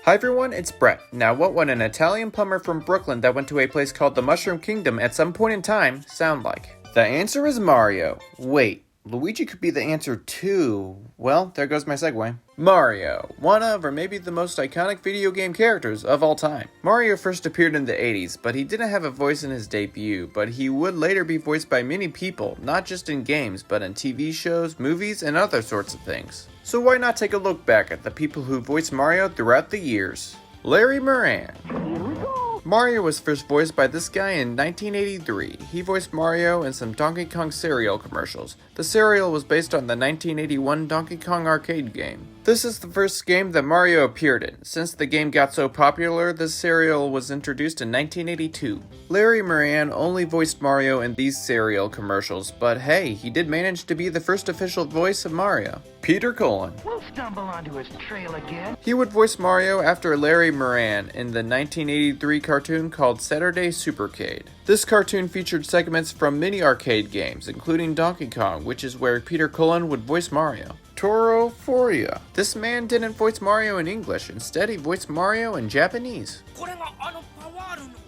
Hi everyone, it's Brett. Now what would an Italian plumber from Brooklyn that went to a place called the Mushroom Kingdom at some point in time sound like? The answer is Mario. Wait, Luigi could be the answer too. Well, there goes my segue. Mario, one of or maybe the most iconic video game characters of all time. Mario first appeared in the 80s, but he didn't have a voice in his debut, but he would later be voiced by many people, not just in games, but in TV shows, movies, and other sorts of things. So why not take a look back at the people who voiced Mario throughout the years? Larry Moran. Mario was first voiced by this guy in 1983. He voiced Mario in some Donkey Kong cereal commercials. The cereal was based on the 1981 Donkey Kong arcade game. This is the first game that Mario appeared in. Since the game got so popular, this cereal was introduced in 1982. Larry Moran only voiced Mario in these cereal commercials, but hey, he did manage to be the first official voice of Mario. Peter Cullen. We'll stumble onto his trail again. He would voice Mario after Larry Moran in the 1983 cartoon called Saturday Supercade. This cartoon featured segments from many arcade games, including Donkey Kong, which is where Peter Cullen would voice Mario. Toro Furia. This man didn't voice Mario in English, instead he voiced Mario in Japanese.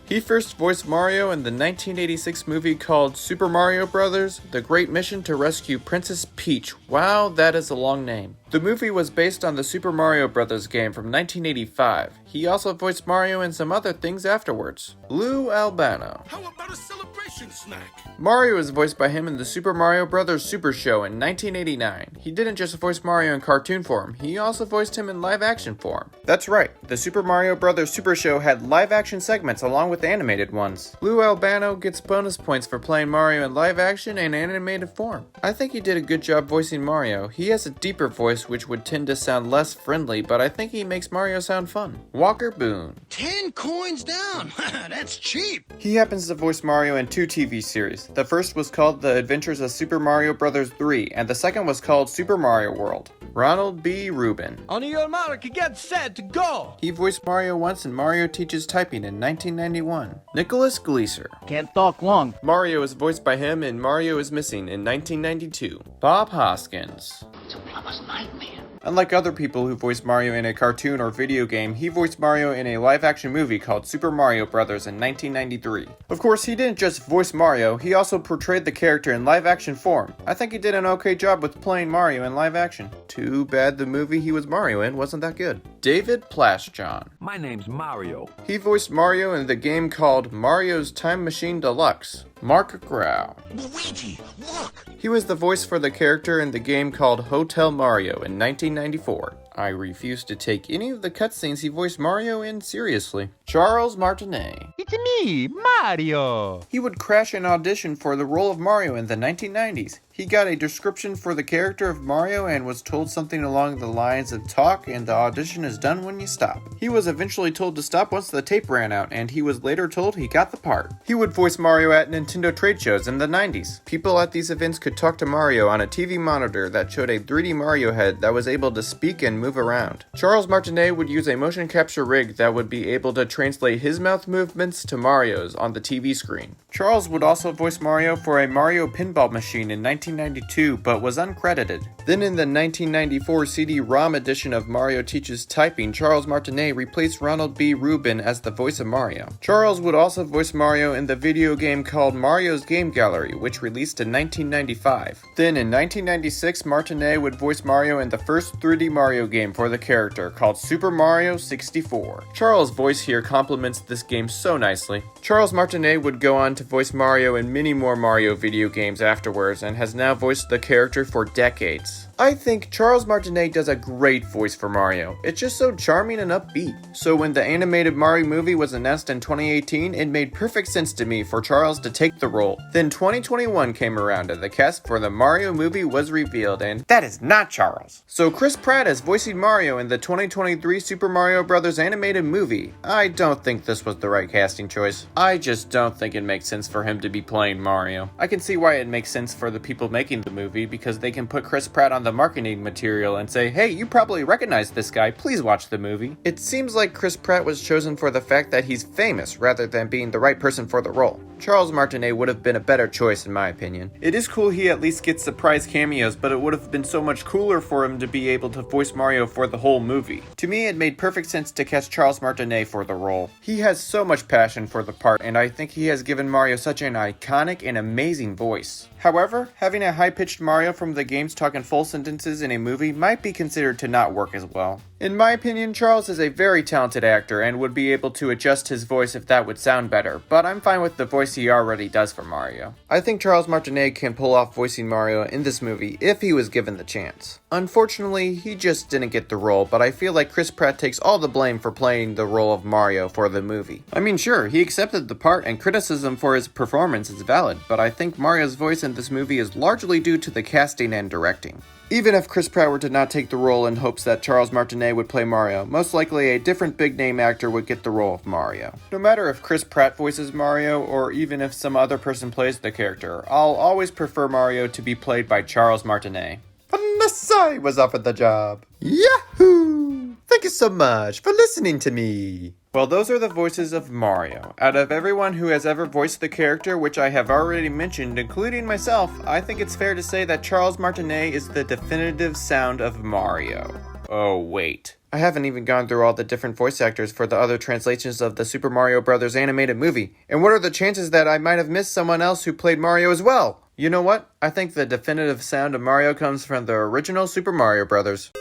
He first voiced Mario in the 1986 movie called Super Mario Bros. The Great Mission to Rescue Princess Peach. Wow, that is a long name. The movie was based on the Super Mario Bros. Game from 1985. He also voiced Mario in some other things afterwards. Lou Albano. How about a celebration snack? Mario was voiced by him in the Super Mario Bros. Super Show in 1989. He didn't just voice Mario in cartoon form, he also voiced him in live action form. That's right, the Super Mario Bros. Super Show had live action segments along with animated ones. Lou Albano gets bonus points for playing Mario in live action and animated form. I think he did a good job voicing Mario. He has a deeper voice which would tend to sound less friendly, but I think he makes Mario sound fun. Walker Boone. 10 coins down. That's cheap. He happens to voice Mario in two TV series. The first was called The Adventures of Super Mario Bros. 3, and the second was called Super Mario World. Ronald B. Rubin. On your mark, get set, go! He voiced Mario once in Mario Teaches Typing in 1991. Nicholas Gleaser. Can't talk long. Mario is voiced by him in Mario is Missing in 1992. Bob Hoskins. It's a plumber's nightmare. Unlike other people who voiced Mario in a cartoon or video game, he voiced Mario in a live-action movie called Super Mario Bros. In 1993. Of course, he didn't just voice Mario, he also portrayed the character in live-action form. I think he did an okay job with playing Mario in live-action. Too bad the movie he was Mario in wasn't that good. David Plashjohn. My name's Mario. He voiced Mario in the game called Mario's Time Machine Deluxe. Mark Grau. Luigi, look. He was the voice for the character in the game called Hotel Mario in 1994. I refuse to take any of the cutscenes he voiced Mario in seriously. Charles Martinet. It's me, Mario. He would crash an audition for the role of Mario in the 1990s. He got a description for the character of Mario and was told something along the lines of talk and the audition is done when you stop. He was eventually told to stop once the tape ran out and he was later told he got the part. He would voice Mario at Nintendo trade shows in the 90s. People at these events could talk to Mario on a TV monitor that showed a 3D Mario head that was able to speak and move around. Charles Martinet would use a motion capture rig that would be able to translate his mouth movements to Mario's on the TV screen. Charles would also voice Mario for a Mario pinball machine in 1992, but was uncredited. Then in the 1994 CD-ROM edition of Mario Teaches Typing, Charles Martinet replaced Ronald B. Rubin as the voice of Mario. Charles would also voice Mario in the video game called Mario's Game Gallery, which released in 1995. Then in 1996, Martinet would voice Mario in the first 3D Mario game for the character, called Super Mario 64. Charles' voice here complements this game so nicely. Charles Martinet would go on to voice Mario in many more Mario video games afterwards and has now voiced the character for decades. I think Charles Martinet does a great voice for Mario. It's just so charming and upbeat. So when the animated Mario movie was announced in 2018, it made perfect sense to me for Charles to take the role. Then 2021 came around and the cast for the Mario movie was revealed and that is not Charles. So Chris Pratt is voicing Mario in the 2023 Super Mario Bros. Animated movie. I don't think this was the right casting choice. I just don't think it makes sense for him to be playing Mario. I can see why it makes sense for the people making the movie because they can put Chris Pratt on the marketing material and say, hey, you probably recognize this guy, please watch the movie. It seems like Chris Pratt was chosen for the fact that he's famous rather than being the right person for the role. Charles Martinet would have been a better choice in my opinion. It is cool he at least gets surprise cameos, but it would have been so much cooler for him to be able to voice Mario for the whole movie. To me, it made perfect sense to cast Charles Martinet for the role. He has so much passion for the part, and I think he has given Mario such an iconic and amazing voice. However, having a high-pitched Mario from the games talk in full sentences in a movie might be considered to not work as well. In my opinion, Charles is a very talented actor and would be able to adjust his voice if that would sound better, but I'm fine with the voice he already does for Mario. I think Charles Martinet can pull off voicing Mario in this movie if he was given the chance. Unfortunately, he just didn't get the role, but I feel like Chris Pratt takes all the blame for playing the role of Mario for the movie. I mean, sure, he accepted the part and criticism for his performance is valid, but I think Mario's voice in this movie is largely due to the casting and directing. Even if Chris Pratt were to not take the role in hopes that Charles Martinet would play Mario, most likely a different big-name actor would get the role of Mario. No matter if Chris Pratt voices Mario, or even if some other person plays the character, I'll always prefer Mario to be played by Charles Martinet. Unless I was offered the job. Yahoo! Thank you so much for listening to me. Well, those are the voices of Mario. Out of everyone who has ever voiced the character, which I have already mentioned, including myself, I think it's fair to say that Charles Martinet is the definitive sound of Mario. Oh, wait. I haven't even gone through all the different voice actors for the other translations of the Super Mario Bros. Animated movie. And what are the chances that I might have missed someone else who played Mario as well? You know what? I think the definitive sound of Mario comes from the original Super Mario Bros.